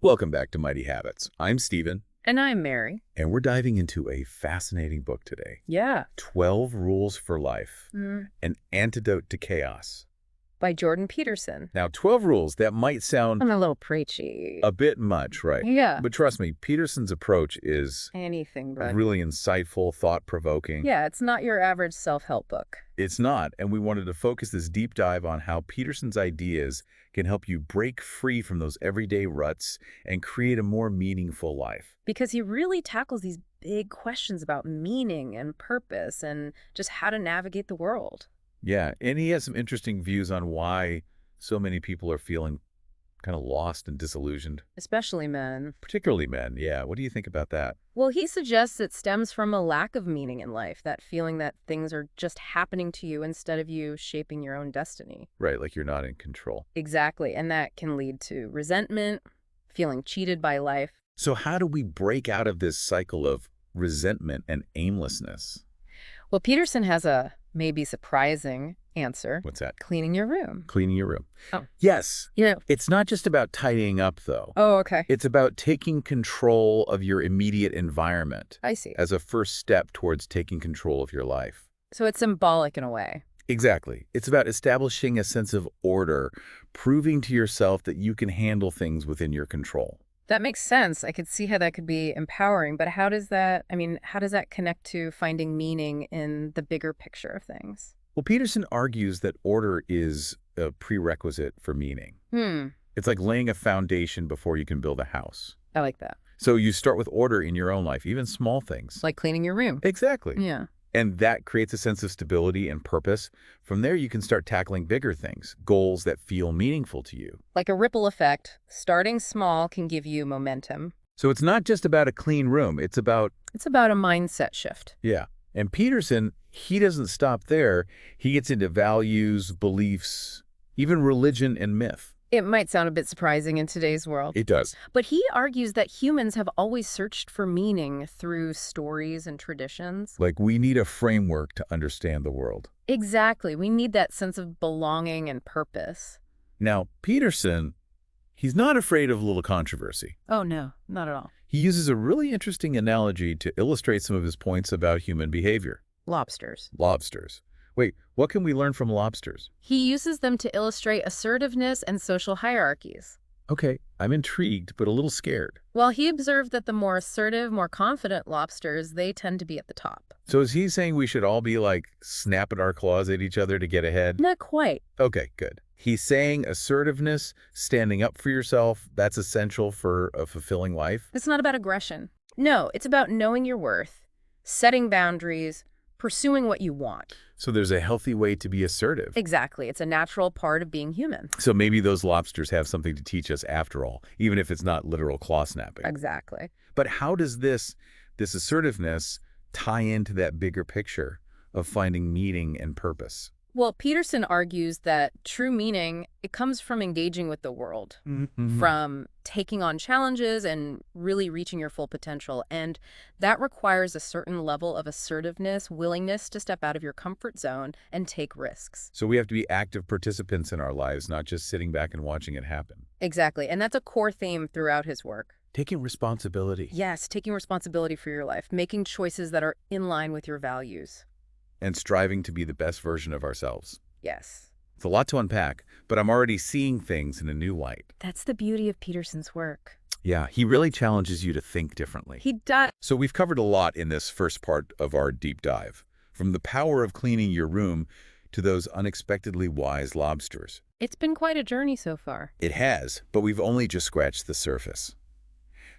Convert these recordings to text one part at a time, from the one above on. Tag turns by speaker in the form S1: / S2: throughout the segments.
S1: Welcome back to Mighty Habits. I'm Steven,
S2: And I'm Mary.
S1: and we're diving into a fascinating book today.
S2: Yeah.
S1: 12 Rules for Life,
S2: Mm.
S1: An Antidote to Chaos.
S2: By Jordan Peterson.
S1: Now, 12 rules, that might sound
S2: I'm a little preachy.
S1: a bit much, right?
S2: Yeah.
S1: But trust me, Peterson's approach is
S2: Anything but.
S1: really insightful, thought-provoking.
S2: Yeah, it's not your average self-help book.
S1: It's not, and we wanted to focus this deep dive on how Peterson's ideas can help you break free from those everyday ruts and create a more meaningful life.
S2: Because he really tackles these big questions about meaning and purpose and just how to navigate the world.
S1: Yeah, and he has some interesting views on why so many people are feeling kind of lost and disillusioned,
S2: Especially men.
S1: particularly men. Yeah, what do you think about that?
S2: Well, he suggests it stems from a lack of meaning in life, that feeling that things are just happening to you instead of you shaping your own destiny.
S1: Right, like you're not in control.
S2: Exactly, and that can lead to resentment, feeling cheated by life.
S1: So how do we break out of this cycle of resentment and aimlessness?
S2: Well, Peterson has a maybe surprising answer.
S1: What's that?
S2: Cleaning your room.
S1: Cleaning your room.
S2: Oh.
S1: Yes.
S2: Yeah.
S1: It's not just about tidying up, though.
S2: Oh, okay.
S1: It's about taking control of your immediate environment
S2: I see.
S1: as a first step towards taking control of your life.
S2: So it's symbolic in a way.
S1: Exactly. It's about establishing a sense of order, proving to yourself that you can handle things within your control.
S2: That makes sense. I could see how that could be empowering, but how does that connect to finding meaning in the bigger picture of things?
S1: Well, Peterson argues that order is a prerequisite for meaning. It's like laying a foundation before you can build a house.
S2: I like that.
S1: So you start with order in your own life, even small things.
S2: Like cleaning your room.
S1: Exactly.
S2: Yeah.
S1: And that creates a sense of stability and purpose. From there, you can start tackling bigger things, goals that feel meaningful to you.
S2: Like a ripple effect, starting small can give you momentum.
S1: So it's not just about a clean room. It's about,
S2: It's about a mindset shift.
S1: yeah. And Peterson, he doesn't stop there. He gets into values, beliefs, even religion and myth.
S2: It might sound a bit surprising in today's world.
S1: It does.
S2: But he argues that humans have always searched for meaning through stories and traditions.
S1: Like we need a framework to understand the world.
S2: Exactly. We need that sense of belonging and purpose.
S1: Now, Peterson, he's not afraid of a little controversy.
S2: Oh, no, not at all.
S1: He uses a really interesting analogy to illustrate some of his points about human behavior.
S2: Lobsters.
S1: Lobsters. Wait, what can we learn from lobsters?
S2: He uses them to illustrate assertiveness and social hierarchies.
S1: Okay, I'm intrigued, but a little scared.
S2: Well, he observed that the more assertive, more confident lobsters, they tend to be at the top.
S1: So is he saying we should all be like snapping our claws at each other to get ahead?
S2: Not quite.
S1: Okay, good. He's saying assertiveness, standing up for yourself, that's essential for a fulfilling life.
S2: It's not about aggression. No, it's about knowing your worth, setting boundaries, pursuing what you want.
S1: So there's a healthy way to be assertive.
S2: Exactly. It's a natural part of being human.
S1: So maybe those lobsters have something to teach us after all, even if it's not literal claw snapping.
S2: Exactly.
S1: But how does this assertiveness tie into that bigger picture of finding meaning and purpose?
S2: Well, Peterson argues that true meaning, it comes from engaging with the world, from taking on challenges and really reaching your full potential. And that requires a certain level of assertiveness, willingness to step out of your comfort zone and take risks.
S1: So we have to be active participants in our lives, not just sitting back and watching it happen.
S2: Exactly. And that's a core theme throughout his work.
S1: Taking responsibility.
S2: Yes, taking responsibility for your life, making choices that are in line with your values.
S1: And striving to be the best version of ourselves.
S2: Yes.
S1: It's a lot to unpack, but I'm already seeing things in a new light.
S2: That's the beauty of Peterson's work.
S1: Yeah, he really challenges you to think differently.
S2: He does.
S1: So we've covered a lot in this first part of our deep dive, from the power of cleaning your room to those unexpectedly wise lobsters.
S2: It's been quite a journey so far.
S1: It has, but we've only just scratched the surface.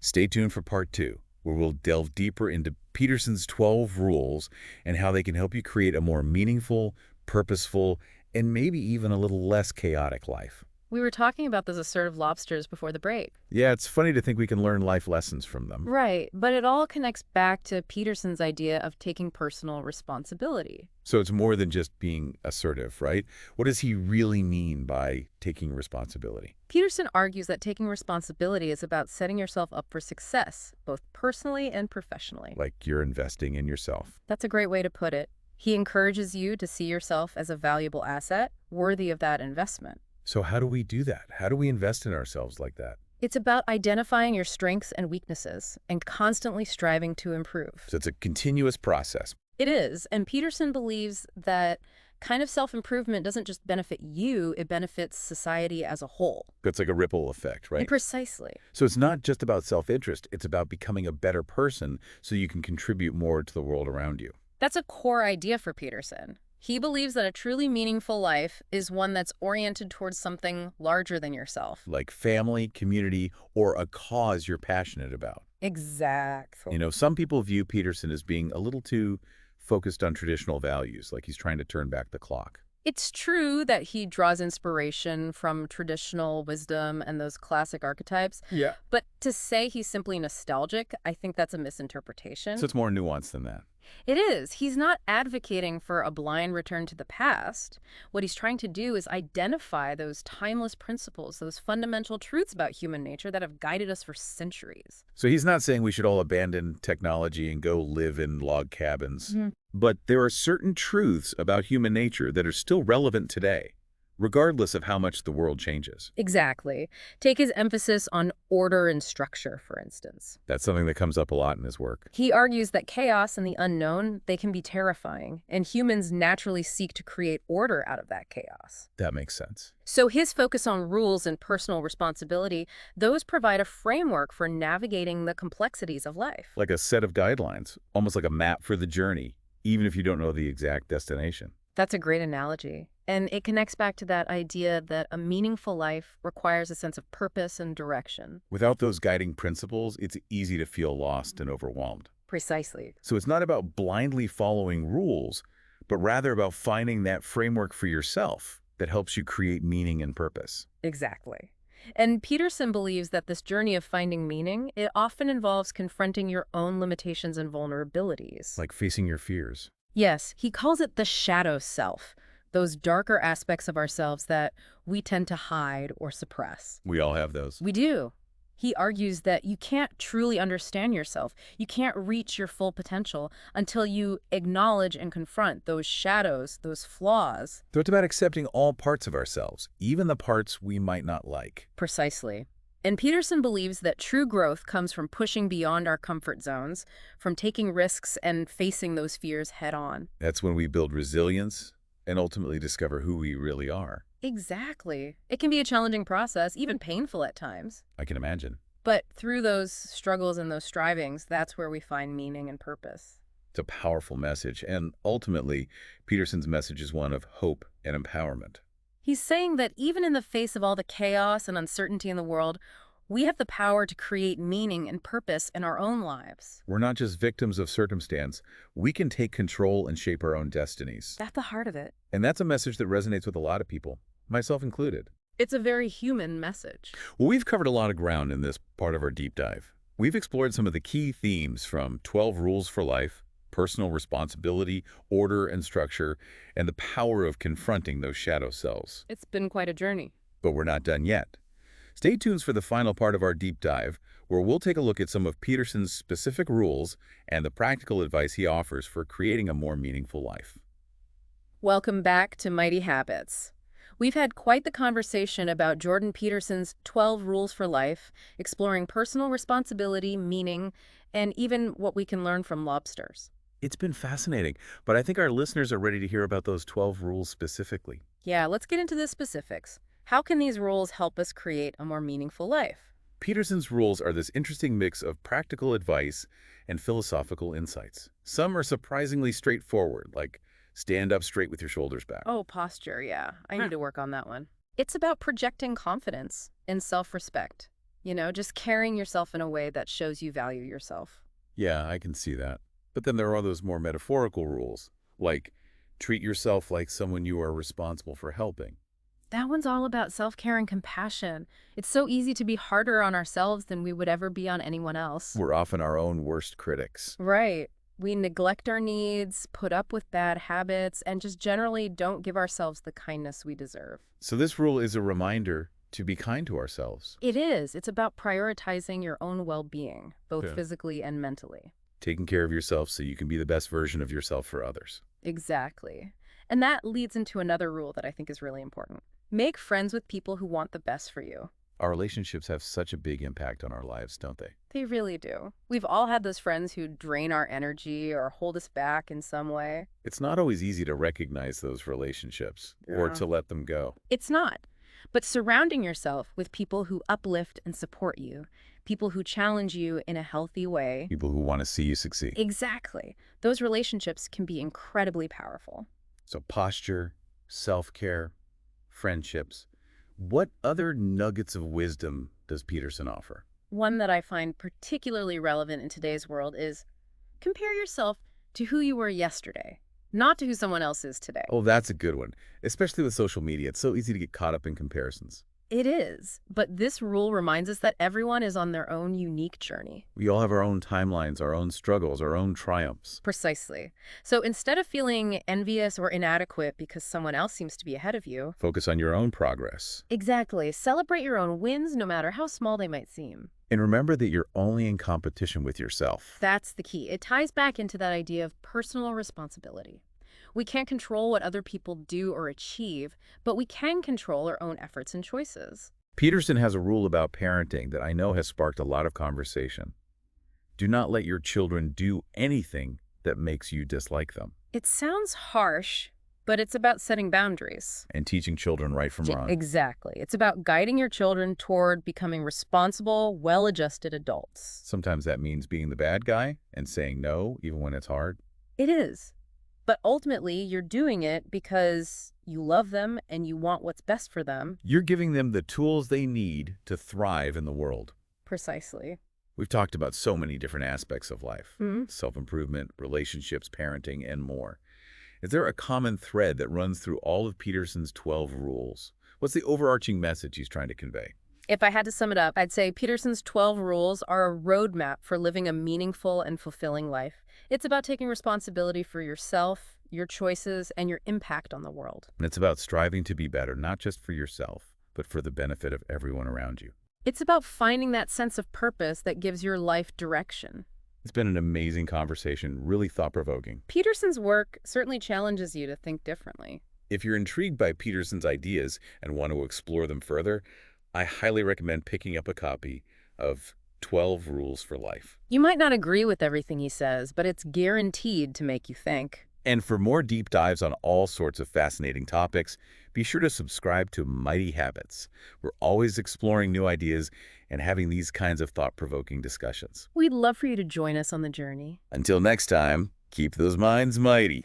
S1: Stay tuned for part 2, where we'll delve deeper into Peterson's 12 rules and how they can help you create a more meaningful, purposeful, and maybe even a little less chaotic life.
S2: We were talking about those assertive lobsters before the break.
S1: Yeah, it's funny to think we can learn life lessons from them.
S2: Right, but it all connects back to Peterson's idea of taking personal responsibility.
S1: So it's more than just being assertive, right? What does he really mean by taking responsibility?
S2: Peterson argues that taking responsibility is about setting yourself up for success, both personally and professionally.
S1: Like you're investing in yourself.
S2: That's a great way to put it. He encourages you to see yourself as a valuable asset, worthy of that investment.
S1: So how do we do that? How do we invest in ourselves like that?
S2: It's about identifying your strengths and weaknesses and constantly striving to improve.
S1: So it's a continuous process.
S2: It is, and Peterson believes that kind of self-improvement doesn't just benefit you, it benefits society as a whole.
S1: It's like a ripple effect, right?
S2: Precisely.
S1: So it's not just about self-interest, it's about becoming a better person so you can contribute more to the world around you.
S2: That's a core idea for Peterson. He believes that a truly meaningful life is one that's oriented towards something larger than yourself.
S1: Like family, community, or a cause you're passionate about.
S2: Exactly.
S1: Some people view Peterson as being a little too focused on traditional values, like he's trying to turn back the clock.
S2: It's true that he draws inspiration from traditional wisdom and those classic archetypes,
S1: Yeah.
S2: but to say he's simply nostalgic, I think that's a misinterpretation.
S1: So it's more nuanced than that.
S2: It is. He's not advocating for a blind return to the past. What he's trying to do is identify those timeless principles, those fundamental truths about human nature that have guided us for centuries.
S1: So he's not saying we should all abandon technology and go live in log cabins. But there are certain truths about human nature that are still relevant today, regardless of how much the world changes.
S2: Exactly. Take his emphasis on order and structure, for instance.
S1: That's something that comes up a lot in his work.
S2: He argues that chaos and the unknown, they can be terrifying, and humans naturally seek to create order out of that chaos.
S1: That makes sense.
S2: So his focus on rules and personal responsibility, those provide a framework for navigating the complexities of life.
S1: Like a set of guidelines, almost like a map for the journey, even if you don't know the exact destination.
S2: That's a great analogy. And it connects back to that idea that a meaningful life requires a sense of purpose and direction.
S1: Without those guiding principles, it's easy to feel lost and overwhelmed.
S2: Precisely.
S1: So it's not about blindly following rules, but rather about finding that framework for yourself that helps you create meaning and purpose.
S2: Exactly. And Peterson believes that this journey of finding meaning, it often involves confronting your own limitations and vulnerabilities.
S1: Like facing your fears.
S2: Yes, he calls it the shadow self, those darker aspects of ourselves that we tend to hide or suppress.
S1: We all have those.
S2: We do. He argues that you can't truly understand yourself. You can't reach your full potential until you acknowledge and confront those shadows, those flaws.
S1: So it's about accepting all parts of ourselves, even the parts we might not like.
S2: Precisely. And Peterson believes that true growth comes from pushing beyond our comfort zones, from taking risks and facing those fears head on.
S1: That's when we build resilience and ultimately discover who we really are.
S2: Exactly. It can be a challenging process, even painful at times.
S1: I can imagine.
S2: But through those struggles and those strivings, that's where we find meaning and purpose.
S1: It's a powerful message, and ultimately, Peterson's message is one of hope and empowerment.
S2: He's saying that even in the face of all the chaos and uncertainty in the world, we have the power to create meaning and purpose in our own lives.
S1: We're not just victims of circumstance. We can take control and shape our own destinies.
S2: That's the heart of it.
S1: And that's a message that resonates with a lot of people, myself included.
S2: It's a very human message.
S1: Well, we've covered a lot of ground in this part of our deep dive. We've explored some of the key themes from 12 Rules for Life, personal responsibility, order and structure, and the power of confronting those shadow selves.
S2: It's been quite a journey.
S1: But we're not done yet. Stay tuned for the final part of our deep dive, where we'll take a look at some of Peterson's specific rules and the practical advice he offers for creating a more meaningful life.
S2: Welcome back to Mighty Habits. We've had quite the conversation about Jordan Peterson's 12 Rules for Life, exploring personal responsibility, meaning, and even what we can learn from lobsters.
S1: It's been fascinating, but I think our listeners are ready to hear about those 12 rules specifically.
S2: Yeah, let's get into the specifics. How can these rules help us create a more meaningful life?
S1: Peterson's rules are this interesting mix of practical advice and philosophical insights. Some are surprisingly straightforward, like stand up straight with your shoulders back.
S2: Oh, posture, yeah. I need to work on that one. It's about projecting confidence and self-respect. Just carrying yourself in a way that shows you value yourself.
S1: Yeah, I can see that. But then there are those more metaphorical rules, like treat yourself like someone you are responsible for helping.
S2: That one's all about self-care and compassion. It's so easy to be harder on ourselves than we would ever be on anyone else.
S1: We're often our own worst critics.
S2: Right. We neglect our needs, put up with bad habits, and just generally don't give ourselves the kindness we deserve.
S1: So this rule is a reminder to be kind to ourselves.
S2: It is. It's about prioritizing your own well-being, both
S1: Yeah.
S2: physically and mentally.
S1: Taking care of yourself so you can be the best version of yourself for others.
S2: Exactly. And that leads into another rule that I think is really important. Make friends with people who want the best for you.
S1: Our relationships have such a big impact on our lives, don't they?
S2: They really do. We've all had those friends who drain our energy or hold us back in some way.
S1: It's not always easy to recognize those relationships or
S2: Yeah.
S1: to let them go.
S2: It's not. But surrounding yourself with people who uplift and support you, people who challenge you in a healthy way.
S1: People who want to see you succeed.
S2: Exactly. Those relationships can be incredibly powerful.
S1: So posture, self-care, friendships. What other nuggets of wisdom does Peterson offer?
S2: One that I find particularly relevant in today's world is compare yourself to who you were yesterday, not to who someone else is today.
S1: Oh, that's a good one. Especially with social media. It's so easy to get caught up in comparisons.
S2: It is, but this rule reminds us that everyone is on their own unique journey.
S1: We all have our own timelines, our own struggles, our own triumphs.
S2: Precisely. So instead of feeling envious or inadequate because someone else seems to be ahead of you,
S1: Focus on your own progress.
S2: exactly, celebrate your own wins no matter how small they might seem.
S1: And remember that you're only in competition with yourself.
S2: That's the key. It ties back into that idea of personal responsibility. We can't control what other people do or achieve, but we can control our own efforts and choices.
S1: Peterson has a rule about parenting that I know has sparked a lot of conversation. Do not let your children do anything that makes you dislike them.
S2: It sounds harsh, but it's about setting boundaries.
S1: And teaching children right from wrong.
S2: Exactly. It's about guiding your children toward becoming responsible, well-adjusted adults.
S1: Sometimes that means being the bad guy and saying no, even when it's hard.
S2: It is. But ultimately, you're doing it because you love them and you want what's best for them.
S1: You're giving them the tools they need to thrive in the world.
S2: Precisely.
S1: We've talked about so many different aspects of life.
S2: Mhm.
S1: Self-improvement, relationships, parenting, and more. Is there a common thread that runs through all of Peterson's 12 rules? What's the overarching message he's trying to convey?
S2: If I had to sum it up, I'd say Peterson's 12 rules are a roadmap for living a meaningful and fulfilling life. It's about taking responsibility for yourself, your choices, and your impact on the world.
S1: And it's about striving to be better, not just for yourself, but for the benefit of everyone around you.
S2: It's about finding that sense of purpose that gives your life direction.
S1: It's been an amazing conversation, really thought-provoking.
S2: Peterson's work certainly challenges you to think differently.
S1: If you're intrigued by Peterson's ideas and want to explore them further, I highly recommend picking up a copy of 12 Rules for Life.
S2: You might not agree with everything he says, but it's guaranteed to make you think.
S1: And for more deep dives on all sorts of fascinating topics, be sure to subscribe to Mighty Habits. We're always exploring new ideas and having these kinds of thought-provoking discussions.
S2: We'd love for you to join us on the journey.
S1: Until next time, keep those minds mighty.